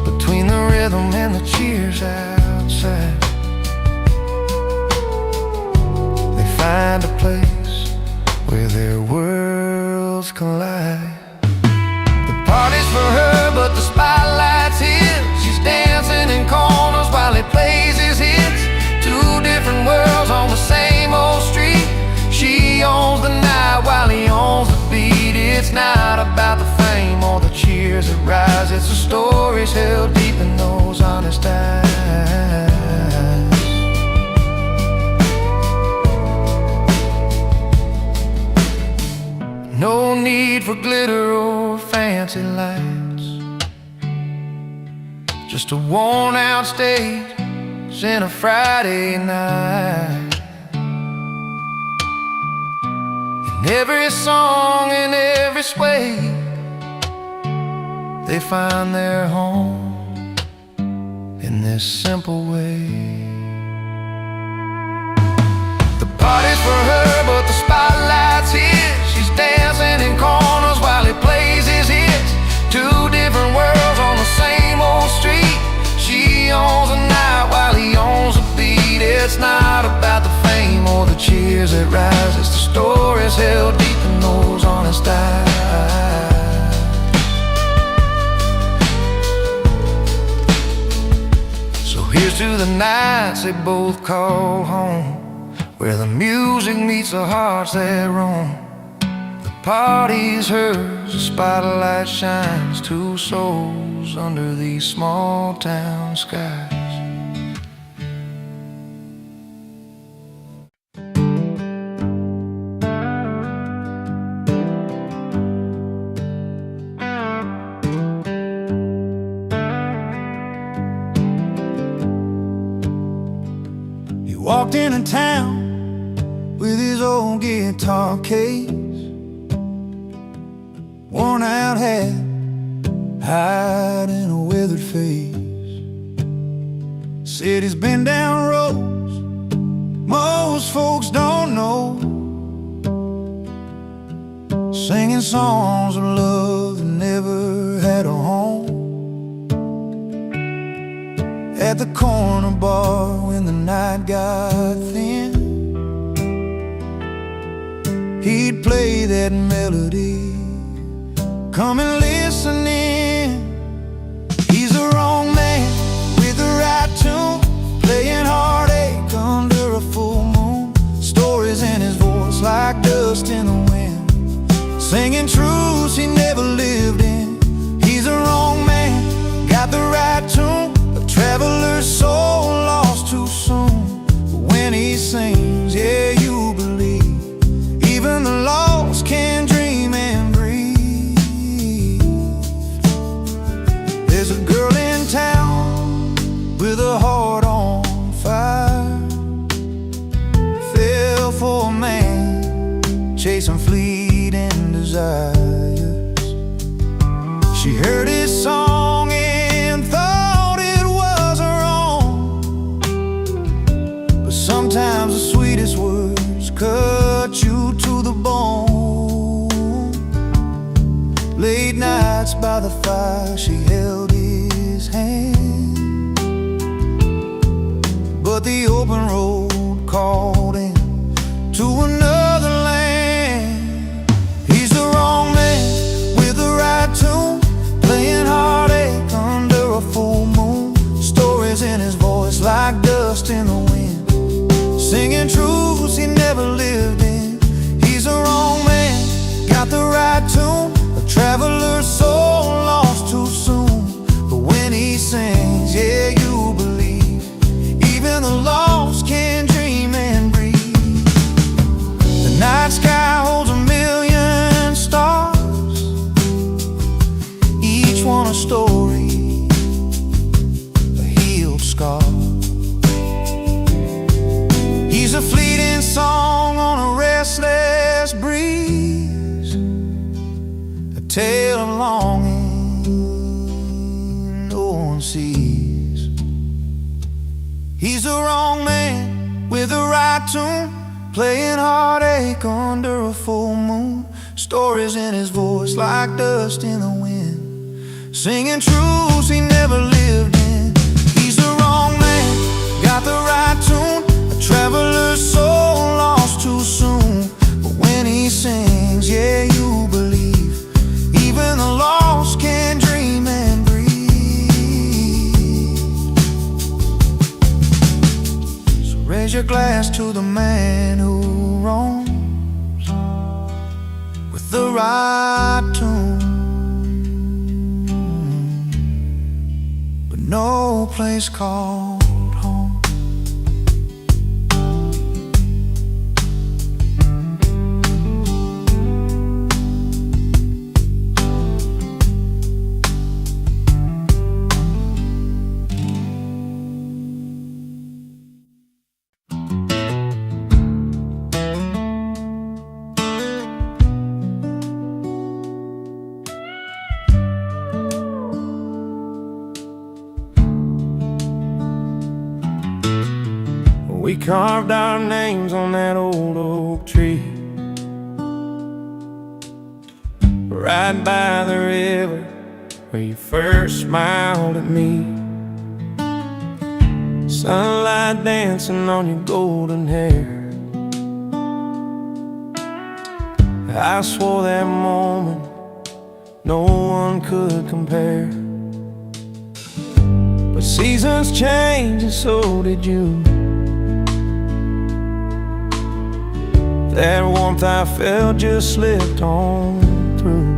Between the rhythm and the cheers outside, they find a place where their worlds collide. The party's for her, but the spotlight's his. She's dancing in corners while he plays his hits. Two different worlds on the same old street. She owns the night while he owns the beat. It's not about the fame or the cheers that rise. It's the stories held deep in those honest eyes. No need for glitter or fancy lights, just a worn out stage and a Friday night. In every song, in every sway, they find their home in this simple way. The party's for her, but the spotlight's his. She's dancing in corners while he plays his hits. Two different worlds on the same old street. She owns the night while he owns the beat. It's not about the fame or the cheers that rise. It's the stories held deep in those honest eyes. So here's to the nights they both call home, where the music meets the hearts that roam. The party's hers, the spotlight shines. Two souls under these small town skies. He walked into town with his old guitar case, worn out hat, hiding a weathered face. Said he's been down roads most folks don't know, singing songs of love that never had a home. At the corner bar when the night got thin, he'd play that melody, come and listen in. He's the wrong man with the right tune, playing heartache under a full moon. Stories in his voice like dust in the wind, singing truths he never lived in. He's the wrong man, got the right tune, a traveler's soul lost too soon. But when he sings, yeah, you believe even the lost can dream and breathe. There's a girl in town with a heart on fire, fell for a man chasing fleeting desires. She heard his song and thought it was the fire, she held his hand. But the open road called him to another land. He's the wrong man with the right tune, playing heartache under a full moon. Stories in his voice like dust in the wind, singing truths he never lived in. He's the wrong man, got the right tune, a traveler's soul lost too soon. But when he sings, yeah, you believe, even the lost can dream and breathe. The night sky holds 1,000,000 stars, each one a story, a healed scar. He's a fleeting song on a restless breeze, a tale of longing no one sees. He's the wrong man with the right tune, playing heartache under a full moon. Stories in his voice like dust in the wind, singing truths he never lived in. He's the wrong man, got the right tune, a traveler's soul lost too soon. But when he sings, yeah, you believe, even the lost can dream and breathe. So raise your glass to the man who roams with the right tune, but no place called home. We carved our names on that old oak tree, right by the river where you first smiled at me. Sunlight dancing on your golden hair. I swore that moment no one could compare. But seasons change and so did you. That warmth I felt just slipped on through.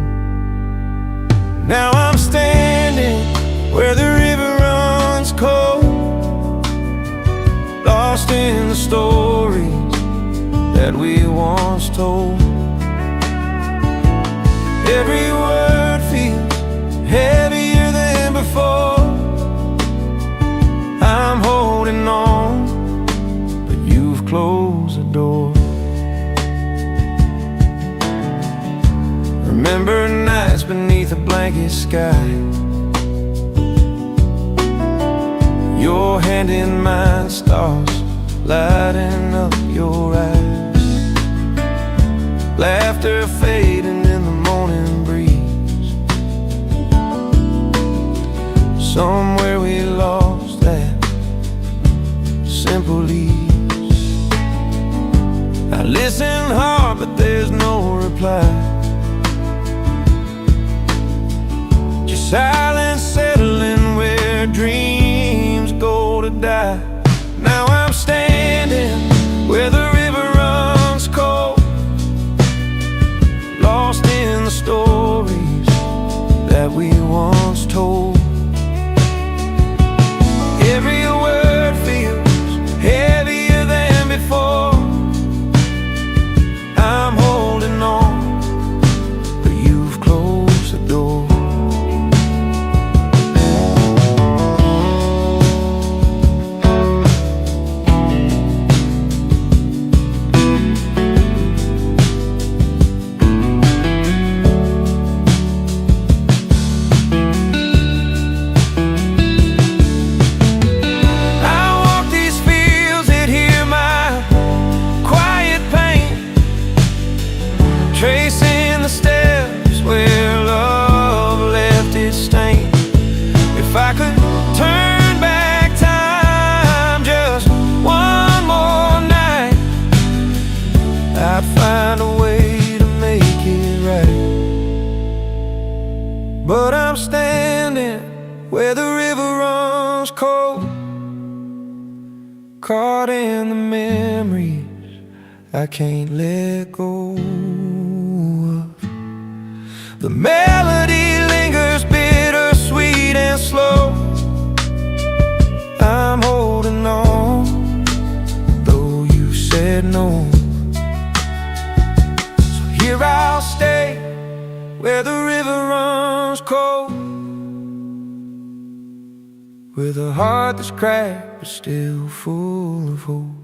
Now I'm standing where the river runs cold, lost in the stories that we once told. Every word feels heavier than before. I'm holding on, but you've closed the door. Remember nights beneath a blanket sky, your hand in mine, stars lighting up your eyes. Laughter fading in the morning breeze. Somewhere we lost that simple ease. I listen hard but there's no reply. Silence settling where dreams go to die. Now I'm standing where the river runs cold, lost in the stories that we once told. Every word feels heavier than before. I'm holding on, but you've closed the door. If I could turn back time just one more night, I'd find a way to make it right. But I'm standing where the river runs cold, caught in the memories I can't let go of. The melody lingers bittersweet and slow. I'm holding on, though you said no. So here I'll stay, where the river runs cold, with a heart that's cracked but still full of hope.